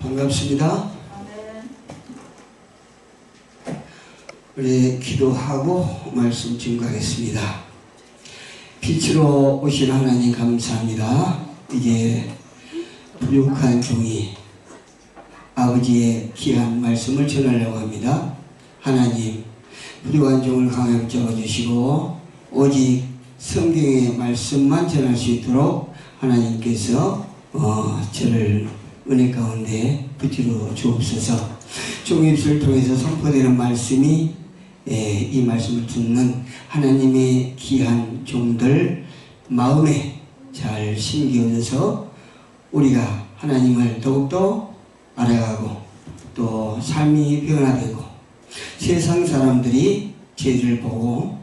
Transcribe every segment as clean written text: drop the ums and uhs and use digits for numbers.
반갑습니다. 우리 기도하고 말씀 증거하겠습니다. 빛으로 오신 하나님 감사합니다. 이제 부족한 종이 아버지의 귀한 말씀을 전하려고 합니다. 하나님, 부족한 종을 강하게 적어주시고 오직 성경의 말씀만 전할 수 있도록 하나님께서 저를 은혜 가운데 붙들어 주옵소서. 종의 입술을 통해서 선포되는 말씀이 이 말씀을 듣는 하나님의 귀한 종들 마음에 잘 심기어져서 우리가 하나님을 더욱더 알아가고 또 삶이 변화되고 세상 사람들이 죄를 보고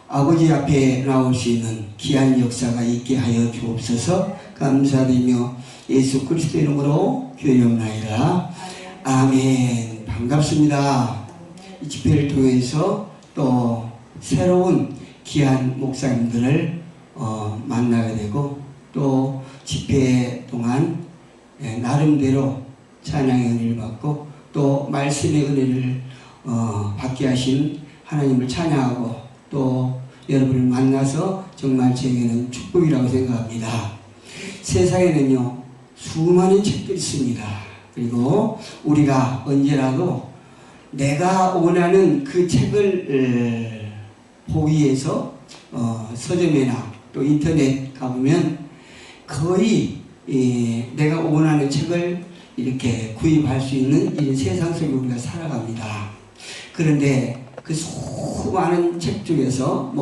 아버지 앞에 나올 수 있는 귀한 역사가 있게 하여 주옵소서. 감사드리며 예수 그리스도 이름으로 기도하옵나이다. 아멘. 반갑습니다. 이 집회를 통해서 또 새로운 귀한 목사님들을 만나게 되고 또 집회 동안 나름대로 찬양의 은혜를 받고 또 말씀의 은혜를 받게 하신 하나님을 찬양하고 또 여러분을 만나서 정말 제게는 축복이라고 생각합니다. 세상에는요 수많은 책들이 있습니다. 그리고 우리가 언제라도 내가 원하는 그 책을 보기 위해서 서점이나 또 인터넷 가보면 거의 내가 원하는 책을 이렇게 구입할 수 있는 이 세상 속에 우리가 살아갑니다. 그런데 그 수많은 책 중에서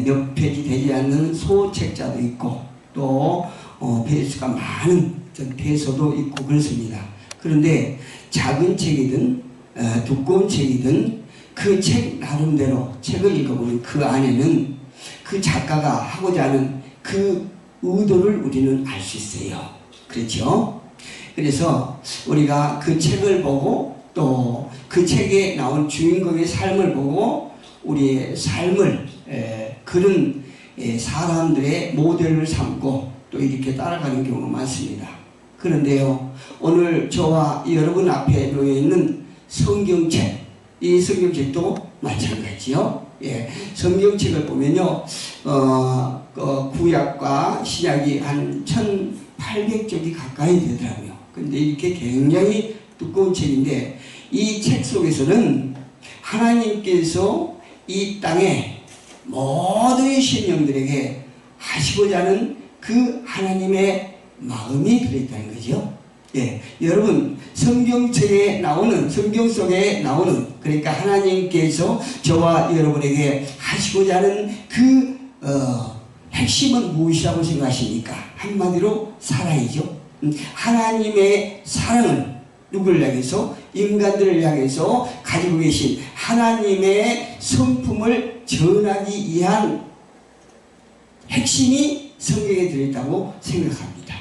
몇 페이지 되지 않는 소책자도 있고 또 페이지가 많은 페이지도 있고 그렇습니다. 그런데 작은 책이든 두꺼운 책이든 그 책 나름대로 책을 읽어보면 그 안에는 그 작가가 하고자 하는 그 의도를 우리는 알 수 있어요. 그렇죠? 그래서 우리가 그 책을 보고 또 그 책에 나온 주인공의 삶을 보고 우리의 삶을 그런 사람들의 모델을 삼고 또 이렇게 따라가는 경우가 많습니다. 그런데요, 오늘 저와 여러분 앞에 놓여 있는 성경책, 이 성경책도 마찬가지요. 성경책을 보면요, 구약과 신약이 한 1800쪽이 가까이 되더라고요. 근데 이렇게 굉장히 두꺼운 책인데 이 책 속에서는 하나님께서 이 땅에 모든 신령들에게 하시고자 하는 그 하나님의 마음이 들어있다는 거죠. 여러분 성경책에 나오는 성경 속에 나오는 그러니까 하나님께서 저와 여러분에게 하시고자 하는 그 핵심은 무엇이라고 생각하십니까? 한마디로 사랑이죠. 하나님의 사랑을 누구를 향해서? 인간들을 향해서 가지고 계신 하나님의 성품을 전하기 위한 핵심이 성경에 들어있다고 생각합니다.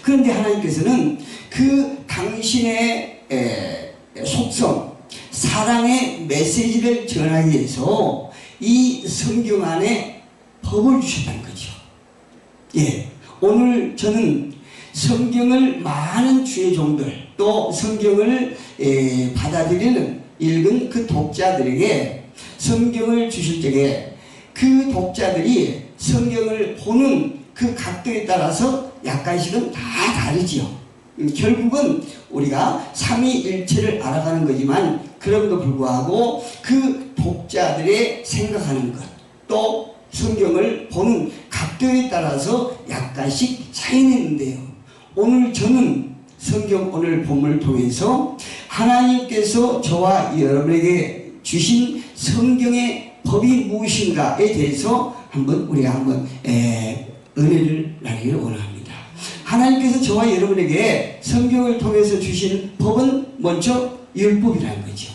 그런데 하나님께서는 그 당신의 속성, 사랑의 메시지를 전하기 위해서 이 성경 안에 법을 주셨다는 거죠. 오늘 저는 성경을 많은 주의 종들 또 성경을 받아들이는 읽은 그 독자들에게 성경을 주실 적에 그 독자들이 성경을 보는 그 각도에 따라서 약간씩은 다 다르지요. 결국은 우리가 삼위일체를 알아가는 거지만 그럼에도 불구하고 그 독자들의 생각하는 것 또 성경을 보는 각도에 따라서 약간씩 차이는 있는데요. 오늘 저는 성경 오늘 본문을 통해서 하나님께서 저와 여러분에게 주신 성경의 법이 무엇인가에 대해서 우리가 한번 은혜를 나누기를 원합니다. 하나님께서 저와 여러분에게 성경을 통해서 주신 법은 먼저 율법이라는 거죠.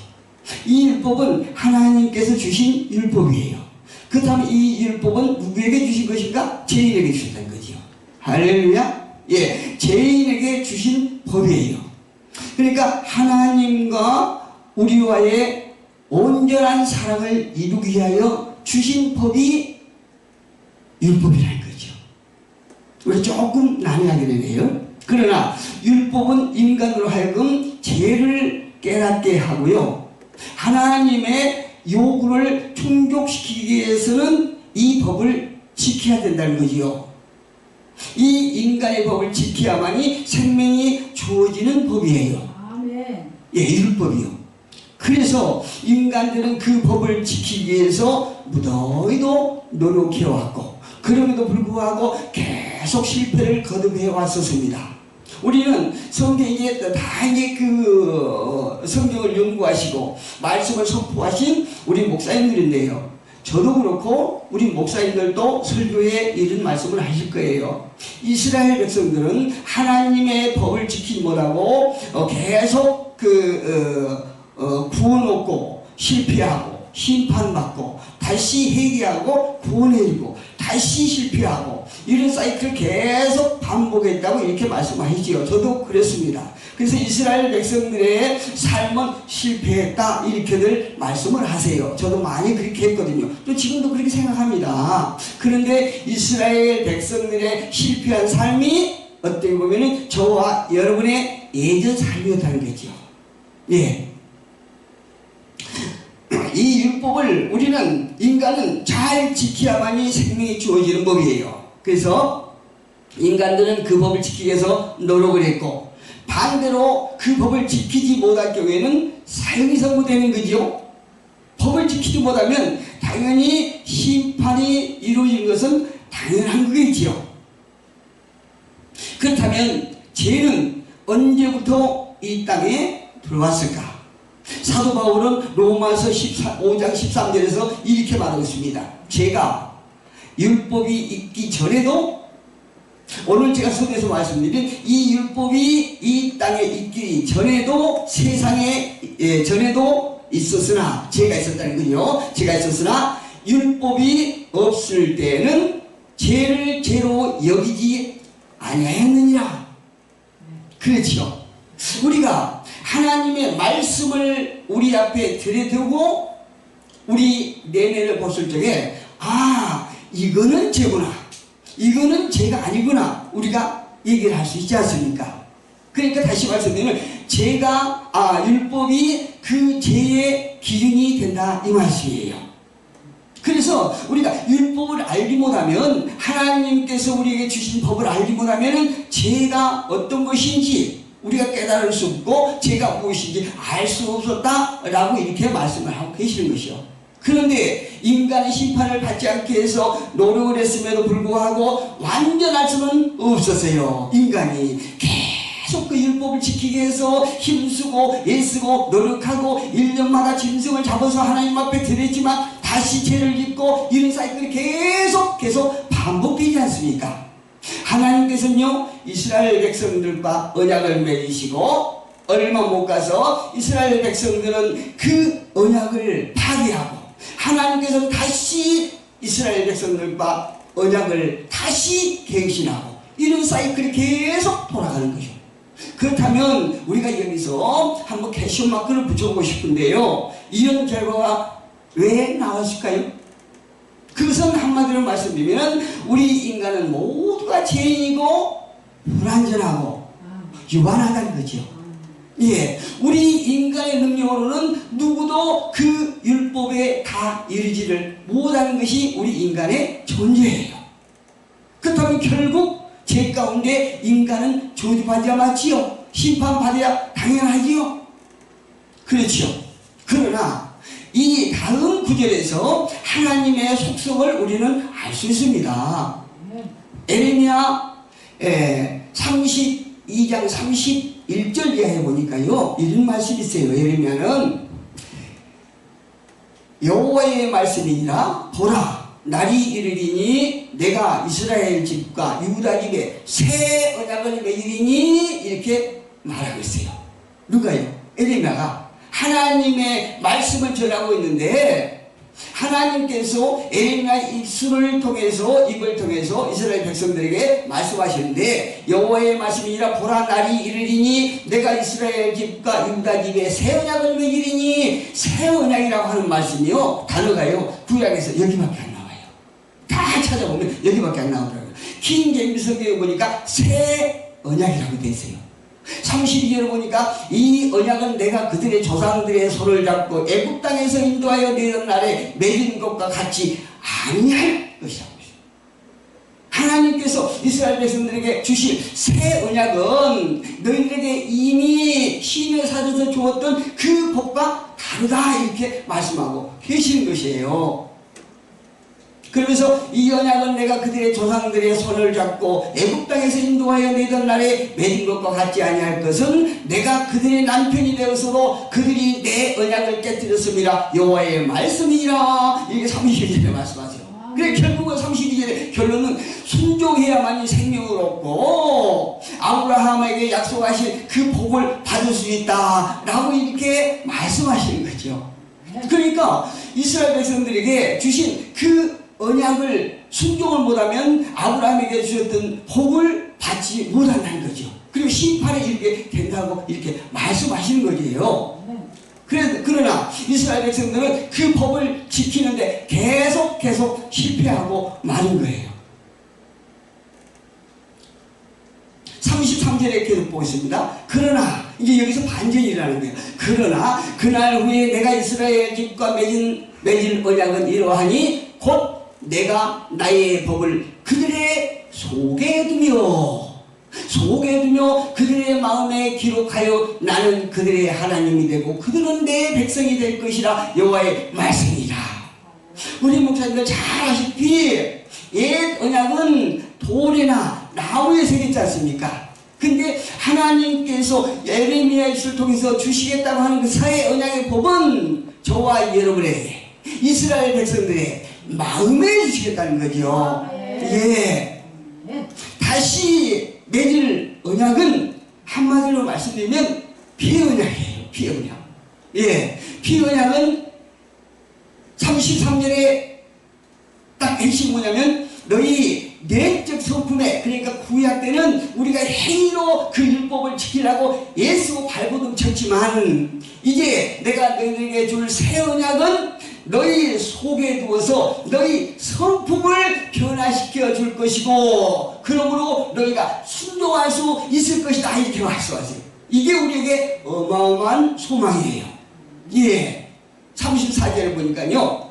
이 율법은 하나님께서 주신 율법이에요. 그 다음에 이 율법은 누구에게 주신 것인가? 죄인에게 주셨다는 거죠. 할렐루야. 죄인에게 주신 법이에요. 그러니까 하나님과 우리와의 온전한 사랑을 이루기 위하여 주신 법이 율법이라는 거죠. 우리 조금 난해하게 되네요. 그러나 율법은 인간으로 하여금 죄를 깨닫게 하고요. 하나님의 요구를 충족시키기 위해서는 이 법을 지켜야 된다는 거지요. 이 인간의 법을 지켜야만이 생명이 주어지는 법이에요. 아멘. 예, 율법이요. 그래서 인간들은 그 법을 지키기 위해서 무더위도 노력해왔고, 그럼에도 불구하고 계속 실패를 거듭해 왔었습니다. 우리는 성경에 다 이제 성경을 연구하시고 말씀을 선포하신 우리 목사님들인데요. 저도 그렇고 우리 목사님들도 설교에 이런 말씀을 하실 거예요. 이스라엘 백성들은 하나님의 법을 지키지 못하고 계속 구원 얻고 실패하고 심판받고 다시 회개하고 구원해주고 다시 실패하고 이런 사이클을 계속 반복했다고 이렇게 말씀하시지요. 저도 그랬습니다. 그래서 이스라엘 백성들의 삶은 실패했다 이렇게들 말씀을 하세요. 저도 많이 그렇게 했거든요. 또 지금도 그렇게 생각합니다. 그런데 이스라엘 백성들의 실패한 삶이 어떻게 보면 저와 여러분의 예전 삶이었다는 거죠. 예. 이 율법을 인간은 잘 지켜야만이 생명이 주어지는 법이에요. 그래서 인간들은 그 법을 지키기 위해서 노력을 했고, 반대로 그 법을 지키지 못할 경우에는 사형이 선고되는 거죠. 법을 지키지 못하면 당연히 심판이 이루어진 것은 당연한 거겠지요. 그렇다면 죄는 언제부터 이 땅에 들어왔을까? 사도 바울은 로마서 5장 13절에서 이렇게 말하고 있습니다. 죄가 율법이 있기 전에도, 오늘 제가 서두에서 말씀드린 이 율법이 이 땅에 있기 전에도 세상에 전에도 있었으나, 죄가 있었다는 거요. 죄가 있었으나 율법이 없을 때는 죄를 죄로 여기지 아니하였느니라. 그렇죠. 우리가 하나님의 말씀을 우리 앞에 들여두고 우리 내면을 보실 적에 이거는 죄구나, 이거는 죄가 아니구나 우리가 얘기를 할 수 있지 않습니까? 그러니까 다시 말씀드리면 율법이 그 죄의 기준이 된다 이 말씀이에요. 그래서 우리가 율법을 알지 못하면, 하나님께서 우리에게 주신 법을 알지 못하면 죄가 어떤 것인지 우리가 깨달을 수 없고 죄가 무엇인지 알 수 없었다라고 이렇게 말씀을 하고 계시는 것이요. 그런데 인간의 심판을 받지 않게 해서 노력을 했음에도 불구하고 완전할 수는 없었어요. 인간이 계속 그 율법을 지키기 위해서 힘쓰고 애쓰고 노력하고 1년마다 짐승을 잡아서 하나님 앞에 드렸지만 다시 죄를 짓고 이런 사이클이 계속 반복되지 않습니까? 하나님께서는요, 이스라엘 백성들과 언약을 맺으시고 얼마 못 가서 이스라엘 백성들은 그 언약을 파기하고, 하나님께서는 다시 이스라엘 백성들과 언약을 다시 갱신하고, 이런 사이클이 계속 돌아가는 거죠. 그렇다면 우리가 여기서 한번 캐시온 마크를 붙여보고 싶은데요, 이런 결과가 왜 나왔을까요? 그것은 한마디로 말씀드리면 우리 인간은 모두가 죄인이고 불완전하고 유한하다는 거죠. 예, 우리 인간의 능력으로는 누구도 그 율법에 다 이르지를 못하는 것이 우리 인간의 존재예요. 그렇다면 결국 죄 가운데 인간은 저주받아야 맞지요. 심판받아야 당연하지요. 그렇죠. 그러나 이 다음 구절에서 하나님의 속성을 우리는 알 수 있습니다. 에레미야 32장 31절 이하에 보니까요, 이런 말씀이 있어요. 에레미야는 여호와의 말씀이니라, 보라 날이 이르리니 내가 이스라엘 집과 유다 집에 새 언약을 맺으리니, 이렇게 말하고 있어요. 누가요? 에레미야가 하나님의 말씀을 전하고 있는데, 하나님께서 에레미야의 입술을 통해서, 입을 통해서 이스라엘 백성들에게 말씀하시는데, 여호와의 말씀이니라, 보라 날이 이르리니 내가 이스라엘 집과 유다 집에 새 언약을 맺으리니. 새 언약이라고 하는 말씀이요, 단어가요, 구약에서 여기밖에 안 나와요. 다 찾아보면 여기밖에 안 나오더라고요. 킹 제임스 성경에 보니까 새 언약이라고 돼 있어요. 32절을 보니까 이 언약은 내가 그들의 조상들의 손을 잡고 애굽 땅에서 인도하여 내던 날에 맺은 것과 같이 아니할 것이라고 했어요. 하나님께서 이스라엘 백성들에게 주실 새 언약은 너희들에게 이미 신의 사도에서 주었던 그 법과 다르다 이렇게 말씀하고 계시는 것이에요. 그러면서 이 언약은 내가 그들의 조상들의 손을 잡고 애굽 땅에서 인도하여 내던 날에 맺은 것과 같지 아니할 것은 내가 그들의 남편이 되어서도 그들이 내 언약을 깨뜨렸습니다. 여호와의 말씀이라. 이게 32절에 말씀하세요. 그래 결국은 32절의 결론은 순종해야만이 생명을 얻고 아브라함에게 약속하신 그 복을 받을 수 있다라고 이렇게 말씀하시는 거죠. 그러니까 이스라엘 백성들에게 주신 그 언약을 순종을 못하면 아브라함에게 주셨던 복을 받지 못한다는 거죠. 그리고 심판에 이르게 된다고 이렇게 말씀하시는 거예요. 그러나 이스라엘 백성들은 그 법을 지키는데 계속 실패하고 마는 거예요. 33절에 계속 보겠습니다. 그러나 이제 여기서 반전이라는 거예요. 그러나 그날 후에 내가 이스라엘 집과 맺은 언약은 이러하니 곧 내가 나의 법을 그들의 속에 두며 그들의 마음에 기록하여 나는 그들의 하나님이 되고 그들은 내 백성이 될 것이라 여호와의 말씀이라. 우리 목사님들 잘 아시피 옛 언약은 돌이나 나무에 새겼지 않습니까? 근데 하나님께서 예레미야를 통해서 주시겠다고 하는 그 새 언약의 법은 저와 여러분의 이스라엘 백성들의 마음에 주시겠다는 거죠. 예. 다시 맺을 언약은 한마디로 말씀드리면 피언약이에요. 피언약. 예. 피언약은 33절에 딱 핵심이 뭐냐면 너희 내적 성품에, 그러니까 구약 때는 우리가 행위로 그 율법을 지키려고 예수 발버둥 쳤지만 이제 내가 너희들에게 줄 새 언약은 너희 속에 두어서 너희 성품을 변화시켜 줄 것이고 그러므로 너희가 순종할 수 있을 것이다 이렇게 말씀하세요. 이게 우리에게 어마어마한 소망이에요. 예, 34절을 보니까요,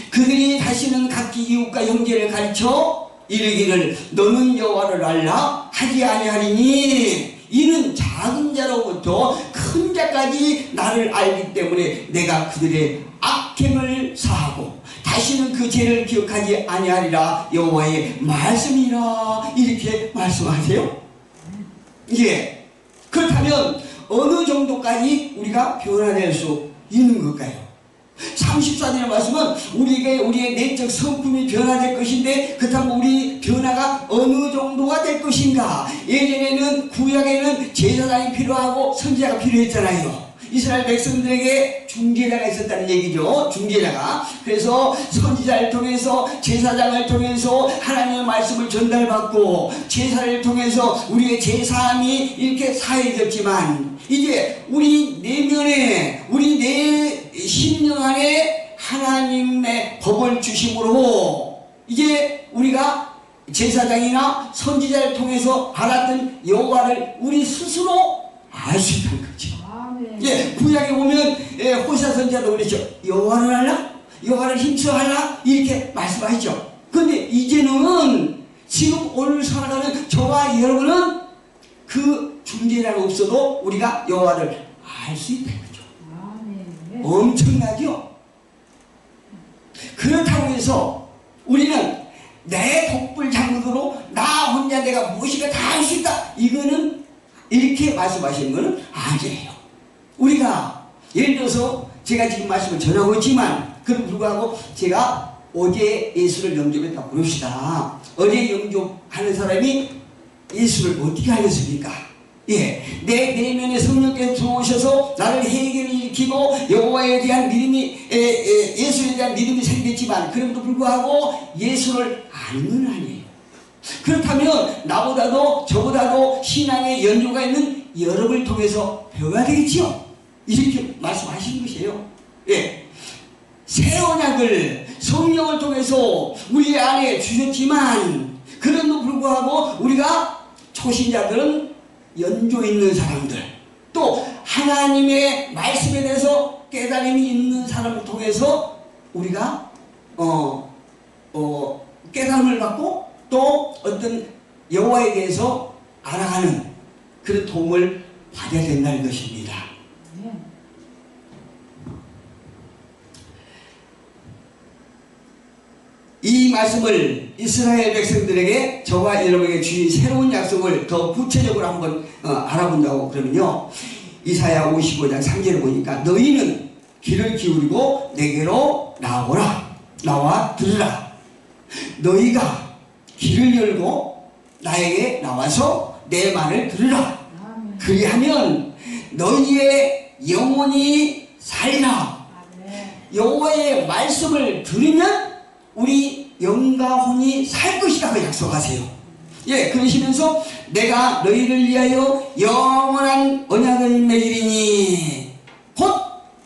그들이 다시는 각기 이웃과 형제를 가르쳐 이르기를 너는 여호와를 알라 하지 아니하리니 이는 작은 자로부터 큰 자까지 나를 알기 때문에 내가 그들의 악행을 사하고 다시는 그 죄를 기억하지 아니하리라 여호와의 말씀이라 이렇게 말씀하세요. 예. 그렇다면 어느 정도까지 우리가 변화될 수 있는 걸까요? 34절의 말씀은 우리의 내적 성품이 변화될 것인데 그렇다면 우리 변화가 어느 정도가 될 것인가? 예전에는 구약에는 제사장이 필요하고 선지자가 필요했잖아요. 이스라엘 백성들에게 중재자가 있었다는 얘기죠. 중재자가. 그래서 선지자를 통해서 제사장을 통해서 하나님의 말씀을 전달받고 제사를 통해서 우리의 제사함이 이렇게 사해졌지만 이제 우리 내면에 우리 내 심령 안에 하나님의 법을 주심으로 이제 우리가 제사장이나 선지자를 통해서 알았던 여호와를 우리 스스로 알 수 있다는 거죠. 예, 구약에 보면 호시아 선지자도 그랬죠. 여호와를 알라? 여호와를 힘써 알라? 이렇게 말씀하시죠. 근데 이제는 지금 오늘 살아가는 저와 여러분은 그 중재자가 없어도 우리가 여호와를 알 수 있다는 거죠. 엄청나죠? 그렇다고 해서 우리는 내 독불 장군으로 나 혼자 내가 무엇이가 다 할 수 있다 이거는 이렇게 말씀하시는 것은 아니에요. 우리가 예를 들어서 제가 지금 말씀을 전하고 있지만 그럼 불구하고 제가 어제 예수를 영접했다고 그럽시다. 어제 영접하는 사람이 예수를 어떻게 알겠습니까? 예, 내 내면에 성령께서 들어오셔서 나를 회개를 일으키고 여호와에 대한 믿음이 예수에 대한 믿음이 생겼지만 그럼에도 불구하고 예수를 아는 건 아니에요. 그렇다면 나보다도 저보다도 신앙의 연조가 있는 여러분을 통해서 배워야 되겠지요. 이렇게 말씀하시는 것이에요. 예, 새 언약을 성령을 통해서 우리 안에 주셨지만 그럼에도 불구하고 우리가 초신자들은 연조 있는 사람들, 또 하나님의 말씀에 대해서 깨달음이 있는 사람을 통해서 우리가 깨달음을 받고 또 어떤 여호와에 대해서 알아가는 그런 도움을 받아야 된다는 것입니다. 이 말씀을 이스라엘 백성들에게 저와 여러분에게 주신 새로운 약속을 더 구체적으로 한번 알아본다고 그러면요, 이사야 55장 3절을 보니까 너희는 귀를 기울이고 내게로 나오라, 나와 들으라. 너희가 귀를 열고 나에게 나와서 내 말을 들으라. 그리하면 너희의 영혼이 살리라. 여호와의 말씀을 들으면 우리 영과 혼이 살 것이다 그 약속하세요. 예, 그러시면서 내가 너희를 위하여 영원한 언약을 맺으리니 곧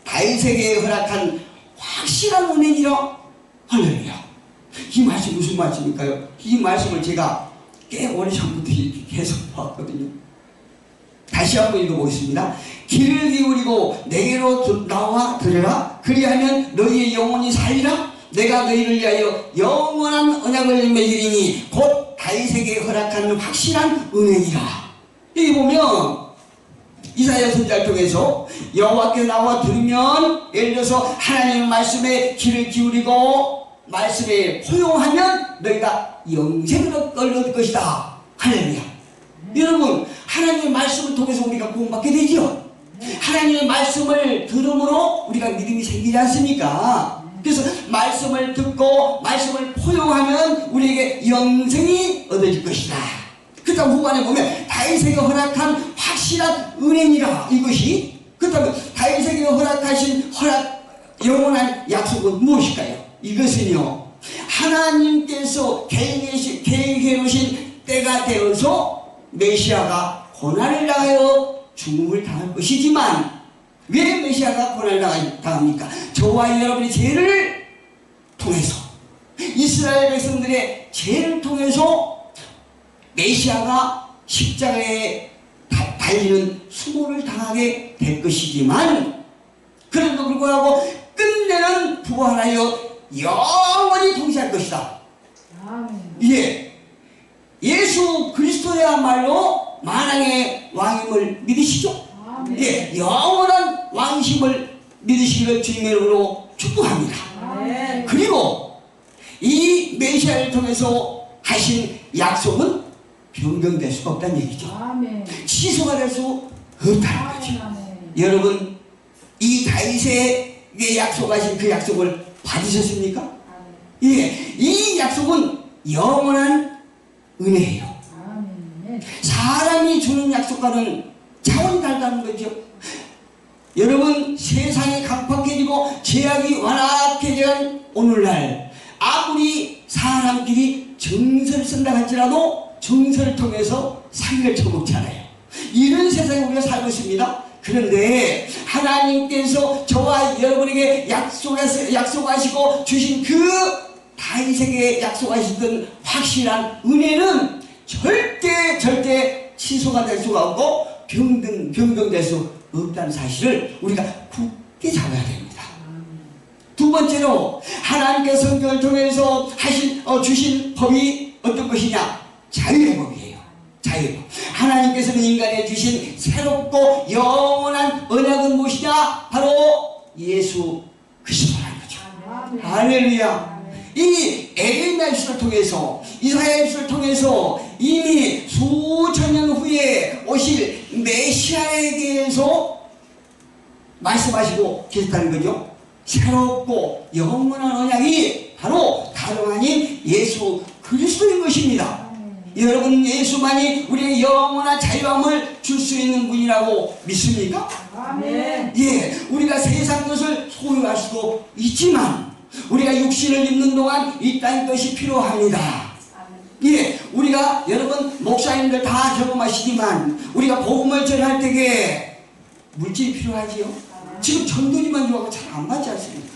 다윗에게 허락한 확실한 은혜니라. 할렐루야. 이 말씀 무슨 말씀일까요? 이 말씀을 제가 꽤 오래전부터 계속 봤거든요. 다시 한번 읽어보겠습니다. 귀를 기울이고 내게로 나와 들으라. 그리하면 너희의 영혼이 살리라. 내가 너희를 위하여 영원한 언약을 맺으리니 곧 다윗에게 허락한 확실한 은혜니라. 여기 보면 이사야 선지자를 통해서 여호와께 나와 들으면, 예를 들어서 하나님의 말씀에 귀를 기울이고 말씀에 포용하면 너희가 영생을 얻을 것이다. 할렐루야. 여러분, 하나님의 말씀을 통해서 우리가 구원받게 되죠. 하나님의 말씀을 들음으로 우리가 믿음이 생기지 않습니까? 그래서 말씀을 듣고 말씀을 포용하면 우리에게 영생이 얻어질 것이다. 그 다음 후반에 보면 다윗에게 허락한 확실한 은혜니라. 이것이, 그 다음에 다윗에게 허락하신 영원한 약속은 무엇일까요? 이것은요, 하나님께서 계획해 놓으신 때가 되어서 메시아가 고난을 당하여 죽음을 당할 것이지만, 왜 메시아가 고난을 당합니까? 저와 여러분의 죄를 통해서, 이스라엘 백성들의 죄를 통해서 메시아가 십자가에 달리는 수모를 당하게 될 것이지만, 그래도 불구하고 끝내는 부활하여 영원히 통치할 것이다. 예, 예수 그리스도야말로 만왕의 왕임을 믿으시죠? 예, 영원한 왕심을 믿으시기를 주님의 이름으로 축복합니다. 그리고 이 메시아를 통해서 하신 약속은 변경될 수가 없다는 얘기죠. 취소가 될 수 없다는 거죠. 여러분, 이 다윗에게 약속하신 그 약속을 받으셨습니까? 예, 이 약속은 영원한 은혜예요. 사람이 주는 약속과는 차원이 다르다는 거죠. 여러분, 세상이 각박해지고 제약이 완악해진 오늘날, 아무리 사람끼리 정서를 쓴다 할지라도 정서를 통해서 사기를 쳐먹지 않아요. 이런 세상에 우리가 살고 있습니다. 그런데 하나님께서 저와 여러분에게 약속하시고 주신 그 다윗에게 약속하시던 확실한 은혜는 절대 취소가 될 수가 없고 변경될 수 없다는 사실을 우리가 굳게 잡아야 됩니다. 두 번째로, 하나님께서 성경을 통해서 주신 법이 어떤 것이냐? 자유의 법이에요. 자유의 법. 하나님께서는 인간에 주신 새롭고 영원한 언약은 무엇이냐? 바로 예수 그리스도라는 거죠. 할렐루야. 이 에레미야 입술을 통해서, 이사야 입술을 통해서 이미 수천 년 후에 오실 메시아에 대해서 말씀하시고 계셨다는 거죠. 새롭고 영원한 언약이 바로 다름 아닌 예수 그리스도인 것입니다. 여러분, 예수만이 우리의 영원한 자유함을 줄 수 있는 분이라고 믿습니까? 예, 우리가 세상 것을 소유할 수도 있지만 우리가 육신을 입는 동안 이 땅의 것이 필요합니다. 예, 우리가 여러분 목사님들 다 경험하시지만 우리가 복음을 전할 때에 물질이 필요하지요. 지금 전도지만 좋아하고 잘 안 맞지 않습니까?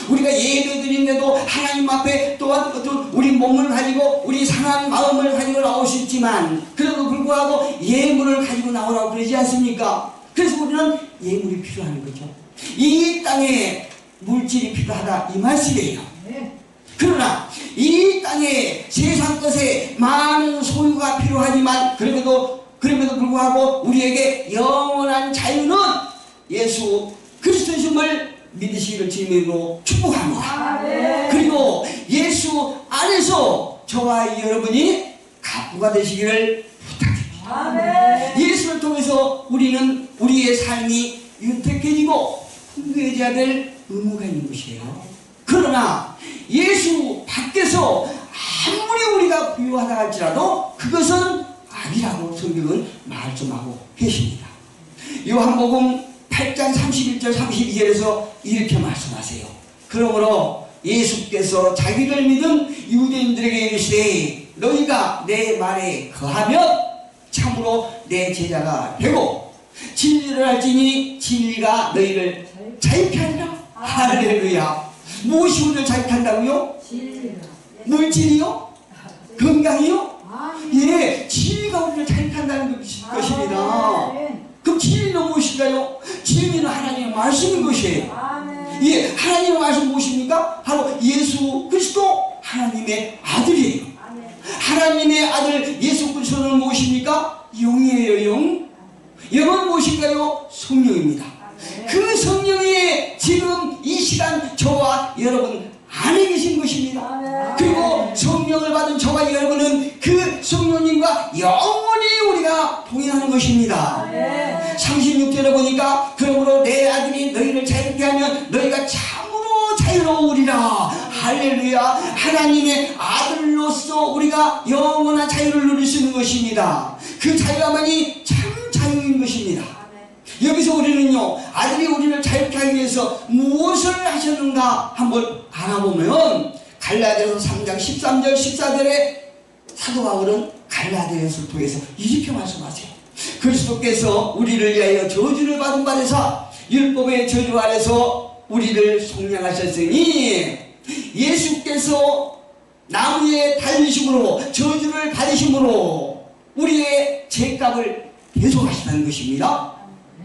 우리가 예배 드리는데도 하나님 앞에 또한 어떤 우리 몸을 가지고 우리 상한 마음을 가지고 나올 수 있지만 그래도 불구하고 예물을 가지고 나오라고 그러지 않습니까? 그래서 우리는 예물이 필요한 거죠. 이 땅에 물질이 필요하다 이 말씀이에요. 그러나 이 땅에 세상 것에 많은 소유가 필요하지만 그럼에도 불구하고 우리에게 영원한 자유는 예수 그리스도심을 믿으시기를 주님으로 축복합니다. 그리고 예수 안에서 저와 여러분이 가부가 되시기를 부탁드립니다. 예수를 통해서 우리는 우리의 삶이 윤택해지고 풍부해져야 될 의무가 있는 것이에요. 그러나 예수 밖에서 아무리 우리가 부유하다 할지라도 그것은 아니라고 성경은 말씀하고 계십니다. 요한복음 8장 31절 32절에서 이렇게 말씀하세요. 그러므로 예수께서 자기를 믿은 유대인들에게 이르시되 너희가 내 말에 거하면 참으로 내 제자가 되고 진리를 알지니 진리가 너희를 자유케 하리라. 할렐루야. 무엇이 우리를 자유케 한다고요? 물질이요? 건강이요? 예, 진리가 우리를 자유케 한다는 것입니다. 그럼 진리는 무엇인가요? 진리는 하나님의 말씀인 것이에요. 예, 하나님의 말씀 무엇입니까? 바로 예수 그리스도 하나님의 아들이에요. 하나님의 아들 예수 그리스도는 무엇입니까? 영이에요. 영은 무엇인가요? 성령입니다. 그 성령이 지금 이 시간 저와 여러분 안에 계신 것입니다. 그리고 성령을 받은 저와 여러분은 그 성령님과 영원히 우리가 동행하는 것입니다. 36절에 보니까 그러므로 내 아들이 너희를 자유케 하면 너희가 참으로 자유로우리라. 할렐루야. 하나님의 아들로서 우리가 영원한 자유를 누릴 수 있는 것입니다. 그 자유야만이 참 자유인 것입니다. 여기서 우리는요, 아들이 우리를 자유케 하기 위해서 무엇을 하셨는가 한번 알아보면 갈라디아서 3장 13절 14절에 사도 바울은 갈라디아서를 통해서 이렇게 말씀하세요. 그리스도께서 우리를 위하여 저주를 받은 바 되사 율법의 저주 아래서 우리를 속량하셨으니 예수께서 나무에 달리심으로 저주를 받으심으로 우리의 죄값을 대속하셨다는 것입니다.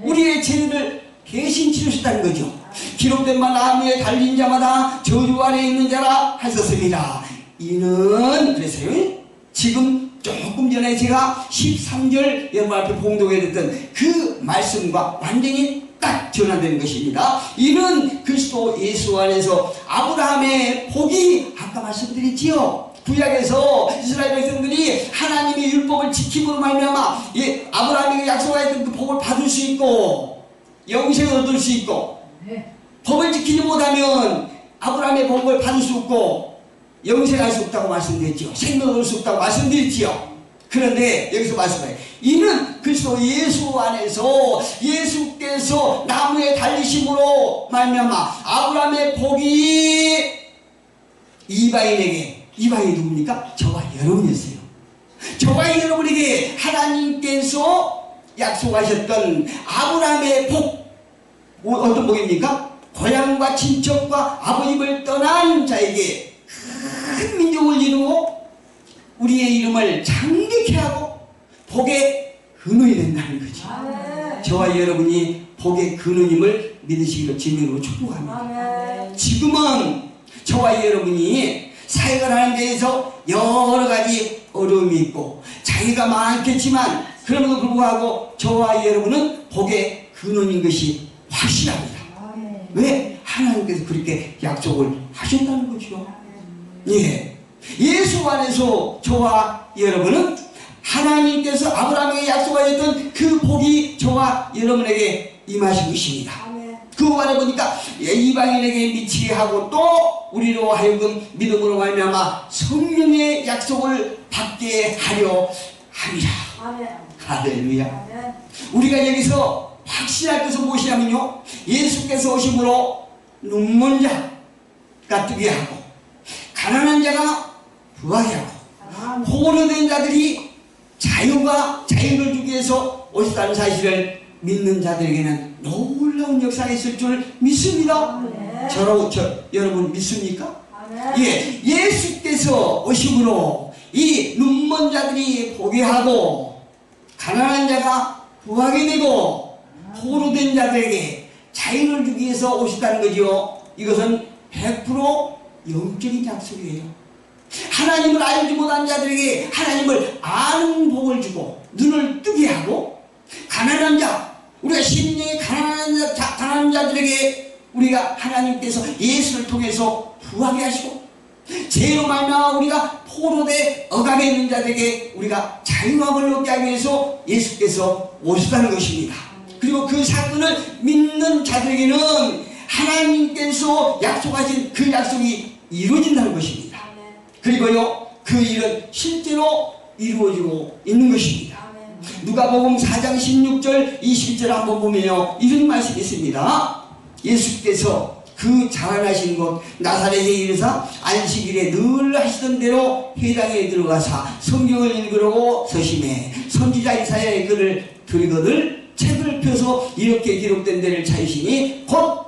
우리의 죄를 대신 치르셨다는 거죠. 기록된 바 나무에 달린 자마다 저주 아래 있는 자라 하셨습니다. 이는 그래서요, 지금 조금 전에 제가 13절 여러분 앞에 봉독해드렸던 그 말씀과 완전히 딱 전환되는 것입니다. 이는 그리스도 예수 안에서 아브라함의 복이 아까 말씀드렸지요. 구약에서 이스라엘 백성들이 하나님의 율법을 지킴으로 말미암아 아브라함에게 약속하였던 그 복을 받을 수 있고 영생을 얻을 수 있고, 법을 지키지 못하면 아브라함의 복을 받을 수 없고 영생할 수 없다고 말씀드렸죠. 생명을 얻을 수 없다고 말씀드렸지요. 그런데 여기서 말씀해요. 이는 그리스도 예수 안에서 예수께서 나무에 달리심으로 말미암아 아브라함의 복이 이방인에게, 이방인이 누굽니까? 저와 여러분이었어요. 저와 여러분에게 하나님께서 약속하셨던 아브라함의 복, 어떤 복입니까? 고향과 친척과 아버님을 떠난 자에게 큰 민족을 이루고 우리의 이름을 장대케 하고 복의 근원이 된다는 거죠. 저와 여러분이 복의 근원임을 믿으시기를 주님으로 축복합니다. 지금은 저와 여러분이 사역을 하는 데에서 여러 가지 어려움이 있고 장애가 많겠지만 그럼에도 불구하고 저와 여러분은 복의 근원인 것이 확실합니다. 왜? 하나님께서 그렇게 약속을 하셨다는 거죠. 예. 예수 안에서 저와 여러분은 하나님께서 아브라함에게 약속하셨던 그 복이 저와 여러분에게 임하신 것입니다. 그 말에 보니까 이방인에게 미치게 하고 또 우리로 하여금 믿음으로 말미암아 성령의 약속을 받게 하려 합니다. 할렐루야. 우리가 여기서 확신할 것은 무엇이냐면요, 예수께서 오심으로 눈먼 자가 뜨게 하고 가난한 자가 부하게 하고 포로된 자들이 자유를 주기 위해서 오셨다는 사실을 믿는 자들에게는 놀라운 역사가 있을 줄 믿습니다. 여러분 믿습니까? 예, 예수께서 오심으로 이 눈먼 자들이 보게 하고 가난한 자가 부하게 되고 포로된 자들에게 자유를 주기 위해서 오셨다는 거죠. 이것은 100% 영적인 약속이에요. 하나님을 알지 못한 자들에게 하나님을 아는 복을 주고 눈을 뜨게 하고 가난한 자, 우리가 심령이 가난한 자들에게 우리가 하나님께서 예수를 통해서 부하게 하시고 죄로 말미암아 우리가 포로돼 억압에 있는 자들에게 우리가 자유함을 얻게 하기 위해서 예수께서 오셨다는 것입니다. 그리고 그 사건을 믿는 자들에게는 하나님께서 약속하신 그 약속이 이루어진다는 것입니다. 그리고요, 그 일은 실제로 이루어지고 있는 것입니다. 누가복음 4장 16절 20절 한번 보면요, 이런 말씀이 있습니다. 예수께서 그 자라나신 곳 나사렛에 이르사 안식일에 늘 하시던 대로 회당에 들어가사 성경을 읽으려고 서심해 선지자 이사야의 글을 들거늘 책을 펴서 이렇게 기록된 데를 찾으시니 곧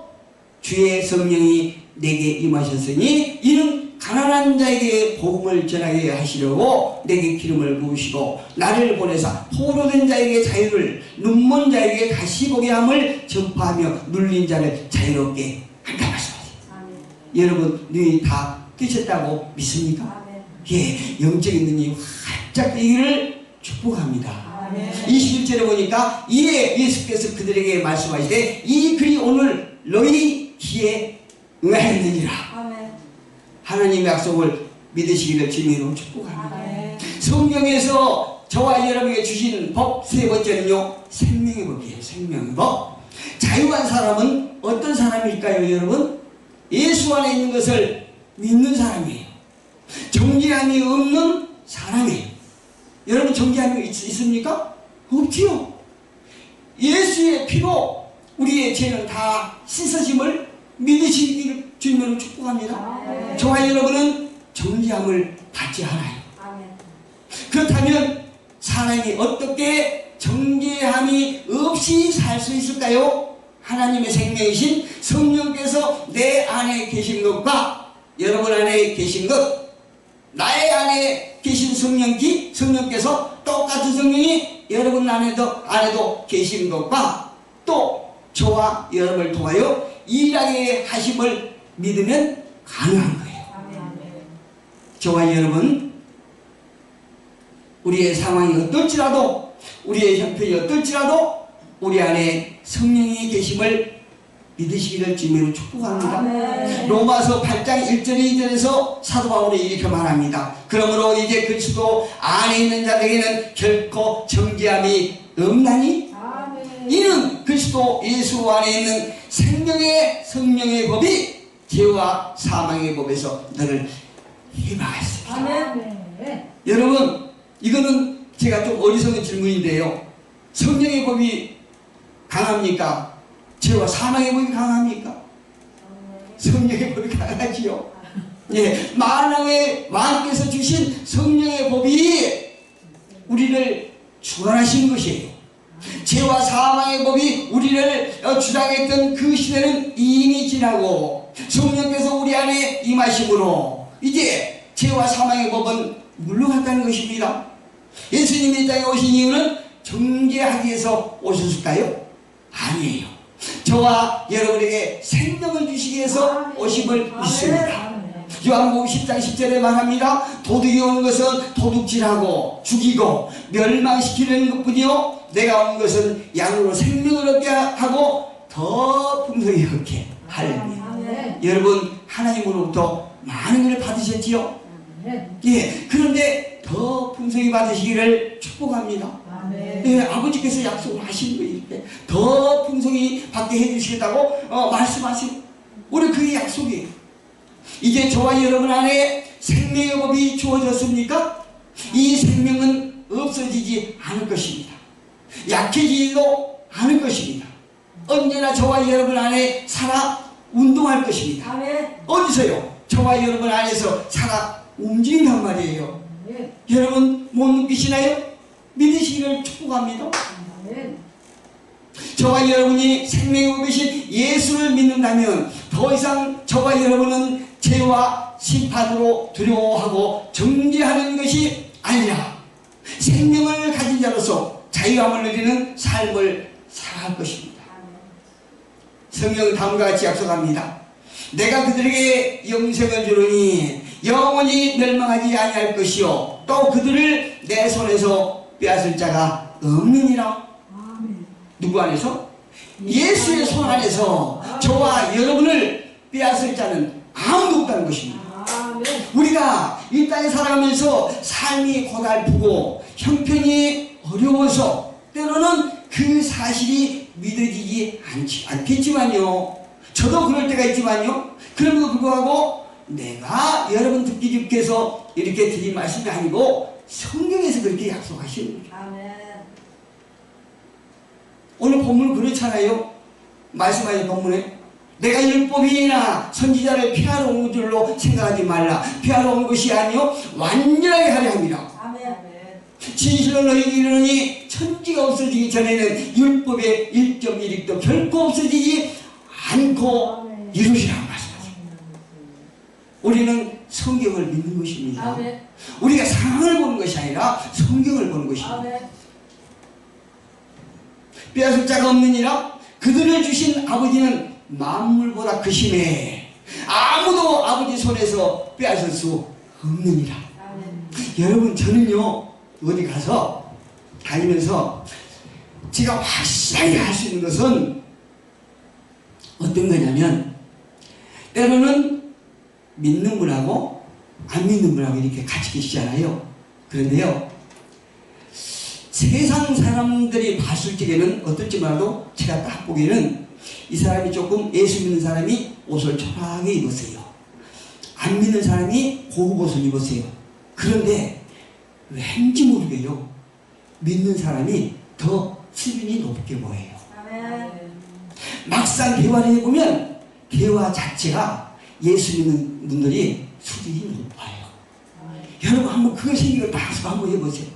주의 성령이 내게 임하셨으니 이는 가난한 자에게 복음을 전하게 하시려고 내게 기름을 부으시고 나를 보내사 포로된 자에게 자유를 눈먼 자에게 다시 보게 함을 전파하며 눌린 자를 자유롭게 한다 말씀하세요. 여러분 눈이 다 뜨셨다고 믿습니까? 예, 영적인 눈이 활짝 뜨기를 축복합니다. 21절에 보니까 이에 예수께서 그들에게 말씀하시되 이 글이 오늘 너희 귀에 응하였느니라. 하나님의 약속을 믿으시기를 주님으로 축복합니다. 성경에서 저와 여러분에게 주신 법 세 번째는요, 생명의 법이에요. 생명의 법. 자유한 사람은 어떤 사람일까요, 여러분? 예수 안에 있는 것을 믿는 사람이에요. 정죄함이 없는 사람이에요. 여러분 정죄함이 있습니까? 없지요. 예수의 피로 우리의 죄는 다 씻어짐을 믿으시기를 주님으로 축복합니다. 저와 여러분은 정죄함을 받지 않아요. 그렇다면 사람이 어떻게 정죄함이 없이 살 수 있을까요? 하나님의 생명이신 성령께서 내 안에 계신 것과 여러분 안에 계신 것, 나의 안에 계신 성령께서 똑같은 성령이 여러분 안에도 계신 것과 또 저와 여러분을 통하여 일하게 하심을 믿으면 가능한 거예요. 저와 여러분, 우리의 상황이 어떨지라도, 우리의 형편이 어떨지라도 우리 안에 성령이 계심을 믿으시기를 주님으로 축복합니다. 로마서 8장 1절 2절에서 사도 바울이 이렇게 말합니다. 그러므로 이제 그리스도 안에 있는 자들에게는 결코 정죄함이 없나니 이는 그리스도 예수 안에 있는 생명의 성령의 법이 죄와 사망의 법에서 너를 해방했습니다. 여러분, 이거는 제가 좀 어리석은 질문인데요, 성령의 법이 강합니까? 죄와 사망의 법이 강합니까? 성령의 법이 강하지요. 예, 만왕의 왕께서 주신 성령의 법이 우리를 주관하신 것이에요. 죄와 사망의 법이 우리를 주장했던 그 시대는 이미 지나고 성령께서 우리 안에 임하심으로 이제 죄와 사망의 법은 물러갔다는 것입니다. 예수님이 이 땅에 오신 이유는 정죄하기 위해서 오셨을까요? 아니에요. 저와 여러분에게 생명을 주시기 위해서 오심을 믿습니다. 요한복음 10장 10절에 말합니다. 도둑이 오는 것은 도둑질하고 죽이고 멸망시키는 것뿐이요 내가 온 것은 양으로 생명을 얻게 하고 더 풍성히 얻게 하려니와. 여러분 하나님으로부터 많은 걸 받으셨지요? 예, 그런데 더 풍성히 받으시기를 축복합니다. 예, 아버지께서 약속을 하신 거예요. 더 풍성히 받게 해주시겠다고 말씀하신 우리 그게 약속이에요. 이제 저와 여러분 안에 생명의 법이 주어졌습니까? 이 생명은 없어지지 않을 것입니다. 약해지지도 않을 것입니다. 언제나 저와 여러분 안에 살아 운동할 것입니다. 어디서요? 저와 여러분 안에서 살아 움직인단 말이에요. 여러분 못 느끼시나요? 믿으시기를 축복합니다. 저와 여러분이 생명의 법이신 예수를 믿는다면 더 이상 저와 여러분은 죄와 심판으로 두려워하고 정죄하는 것이 아니라 생명을 가진 자로서 자유함을 누리는 삶을 살아갈 것입니다. 성경은 다음과 같이 약속합니다. 내가 그들에게 영생을 주르니 영원히 멸망하지 아니할 것이요 또 그들을 내 손에서 빼앗을 자가 없느니라. 누구 안에서? 예수의 손 안에서 저와 여러분을 빼앗을 자는 아무도 없다는 것입니다. 우리가 이 땅에 살아가면서 삶이 고달프고 형편이 어려워서 때로는 그 사실이 믿어지지 않겠지만요, 저도 그럴 때가 있지만요, 그럼에도 불구하고 내가 여러분 듣기 쉽게서 이렇게 드린 말씀이 아니고 성경에서 그렇게 약속하시는 거예요. 오늘 본문 그렇잖아요. 말씀하신 본문에 내가 율법이나 선지자를 피하러 온 줄로 생각하지 말라. 피하러 온 것이 아니요 완전하게 하려 합니다. 진실로 너희에게 이르노니 천지가 없어지기 전에는 율법의 1.1획도 결코 없어지지 않고 이루시라고 말씀하십니다. 우리는 성경을 믿는 것입니다. 우리가 상황을 보는 것이 아니라 성경을 보는 것입니다. 빼앗을 자가 없느니라. 그들을 주신 아버지는 만물보다 크심에 아무도 아버지 손에서 빼앗을 수 없느니라. 여러분, 저는요 어디 가서 다니면서 제가 확실하게 할 수 있는 것은 어떤 거냐면, 때로는 믿는 분하고 안 믿는 분하고 이렇게 같이 계시잖아요. 그런데요, 세상 사람들이 봤을 적에는 어떨지 몰라도 제가 딱 보기에는 이 사람이 조금 예수 믿는 사람이 옷을 초라하게 입었어요. 안 믿는 사람이 고급 옷을 입었어요. 그런데 왠지 모르게요, 믿는 사람이 더 수준이 높게 보여요. 막상 대화를 해보면 대화 자체가 예수 믿는 분들이 수준이 높아요. 여러분 한번 그거 생각을 다 한번 해보세요.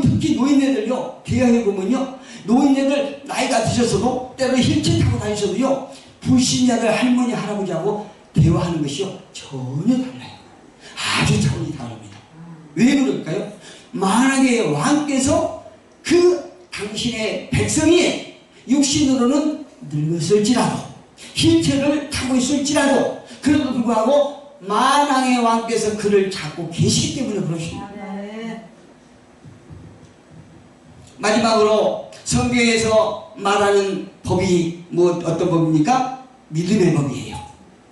특히 노인네들요, 대화해보면요, 노인네들 나이가 드셨어도 때로 휠체어 타고 다니셔도요, 불신자들 할머니 할아버지하고 대화하는 것이요 전혀 달라요. 아주 차원이 다릅니다. 왜 그럴까요? 만약에 왕께서 그 당신의 백성이 육신으로는 늙었을지라도 휠체어를 타고 있을지라도 그래도 불구하고 만왕의 왕께서 그를 잡고 계시기 때문에 그러십니다. 마지막으로 성경에서 말하는 법이 어떤 법입니까? 믿음의 법이에요.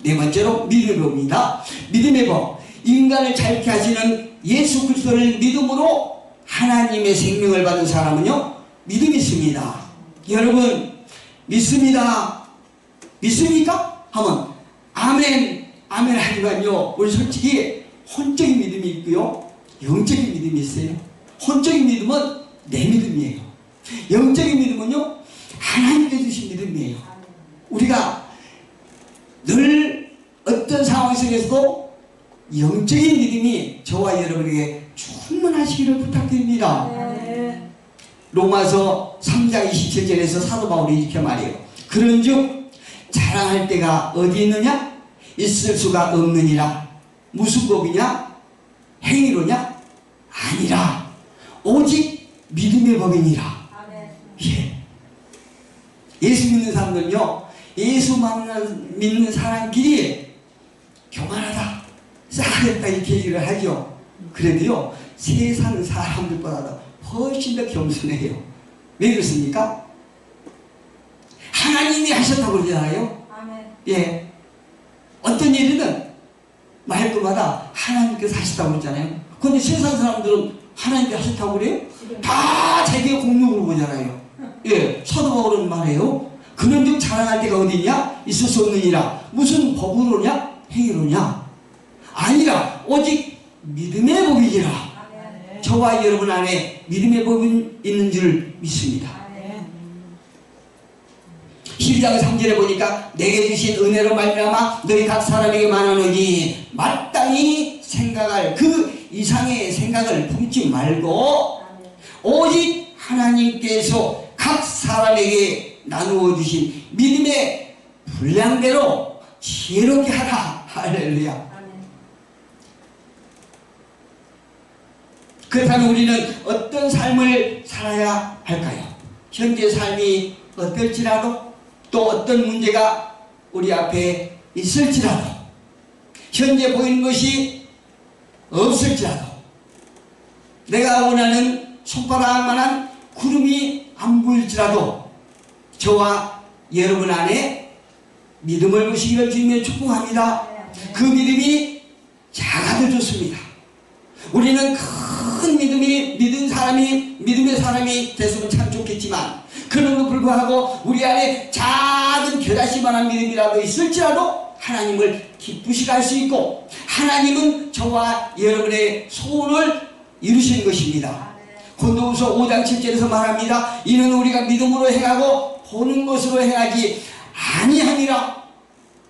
네 번째로 믿음의 법입니다. 믿음의 법. 인간을 자유케 하시는 예수 그리스도를 믿음으로 하나님의 생명을 받은 사람은요, 믿음이 있습니다. 여러분 믿습니다. 믿습니까? 하면 아멘, 아멘 하지만요, 우리 솔직히 혼적인 믿음이 있고요, 영적인 믿음이 있어요. 혼적인 믿음은 내 믿음이에요. 영적인 믿음은요, 하나님께 주신 믿음이에요. 우리가 늘 어떤 상황 속에서도 영적인 믿음이 저와 여러분에게 충만하시기를 부탁드립니다. 로마서 3장 27절에서 사도 바울이 이렇게 말해요. 그런즉 자랑할 때가 어디 있느냐? 있을 수가 없느니라. 무슨 법이냐? 행위로냐? 아니라 오직 믿음의 법이니라. 예. 예수 믿는 사람들은요, 예수 믿는 사람끼리 교만하다, 싸했다 이렇게 얘기를 하죠. 그래도요, 세상 사람들보다도 훨씬 더 겸손해요. 왜 그렇습니까? 하나님이 하셨다고 그러잖아요. 예. 어떤 일이든 말끝마다 하나님께서 하셨다고 그러잖아요. 그런데 세상 사람들은 하나님께 하셨다고 그래요? 다 자기의 공력으로 보잖아요. 예, 사도 바울은 말해요. 그런즉 자랑할 때가 어디냐? 있을 수 없느니라. 무슨 법으로냐? 행위로냐? 아니라 오직 믿음의 법이니라. 저와 여러분 안에 믿음의 법은 있는 줄 믿습니다. 12장 3절에 보니까 내게 주신 은혜로 말미암아 너희 각 사람에게 말하노니 마땅히 생각할 그 이상의 생각을 품지 말고 오직 하나님께서 각 사람에게 나누어 주신 믿음의 분량대로 지혜롭게 하라. 할렐루야. 그렇다면 우리는 어떤 삶을 살아야 할까요? 현재 삶이 어떨지라도, 또 어떤 문제가 우리 앞에 있을지라도, 현재 보이는 것이 없을지라도, 내가 원하는 손바닥만한 구름이 안 보일지라도 저와 여러분 안에 믿음을 보시기를 주님의 축복합니다. 그 믿음이 작아도 좋습니다. 우리는 큰 믿음의 사람이 됐으면 참 좋겠지만, 그럼에도 불구하고 우리 안에 작은 겨자씨만한 믿음이라도 있을지라도 하나님을 기쁘시게 할 수 있고, 하나님은 저와 여러분의 소원을 이루시는 것입니다. 고린도후서 5장 7절에서 말합니다. 이는 우리가 믿음으로 행하고 보는 것으로 행하지 아니함이라.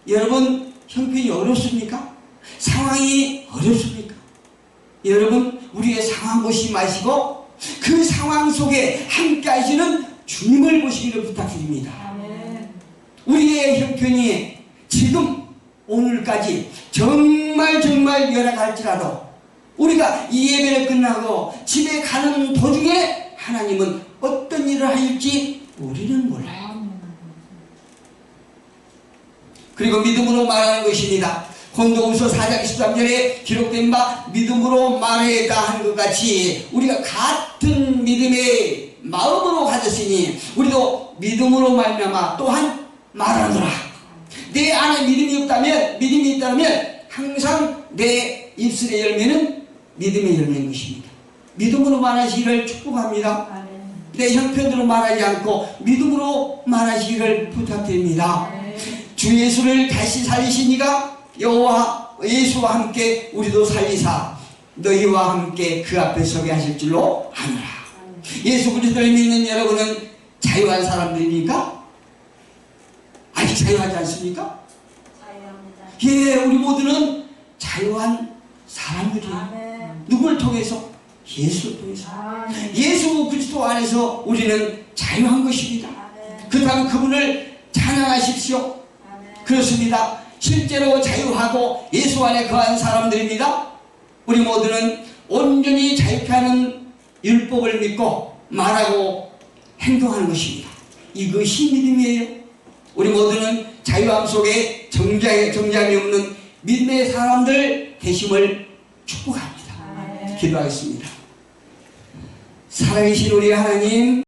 여러분, 형편이 어렵습니까? 상황이 어렵습니까? 여러분, 우리의 상황 보시지 마시고 그 상황 속에 함께 하시는 주님을 보시기를 부탁드립니다. 우리의 형편이 지금 오늘까지 정말 열악할지라도, 우리가 이 예배를 끝나고 집에 가는 도중에 하나님은 어떤 일을 하실지 우리는 몰라요. 그리고 믿음으로 말하는 것입니다. 고린도후서 4장 13절에 기록된 바 믿음으로 말하였다 하는 것 같이, 우리가 같은 믿음의 마음으로 가졌으니 우리도 믿음으로 말미암아 또한 말하노라. 내 안에 믿음이 있다면 항상 내 입술의 열매는 믿음의 열매인 것입니다. 믿음으로 말하시기를 축복합니다. 내 형편으로 말하지 않고 믿음으로 말하시기를 부탁드립니다. 주 예수를 다시 살리신 이가 여호와 예수와 함께 우리도 살리사 너희와 함께 그 앞에 서게 하실 줄로 아노라. 예수 그리스도를 믿는 여러분은 자유한 사람들입니까? 아직 자유하지 않습니까? 자유합니다. 예, 우리 모두는 자유한 사람들이에요. 누굴 통해서? 예수를 통해서. 예수 그리스도 안에서 우리는 자유한 것입니다. 그렇다면 그분을 찬양하십시오. 그렇습니다. 실제로 자유하고 예수 안에 거한 사람들입니다. 우리 모두는 온전히 자유케 하는 율법을 믿고 말하고 행동하는 것입니다. 이것이 믿음이에요. 우리 모두는 자유함 속에 정잠이 없는 믿음의 사람들 되심을 축복합니다. 기도하겠습니다. 살아계신 우리 하나님,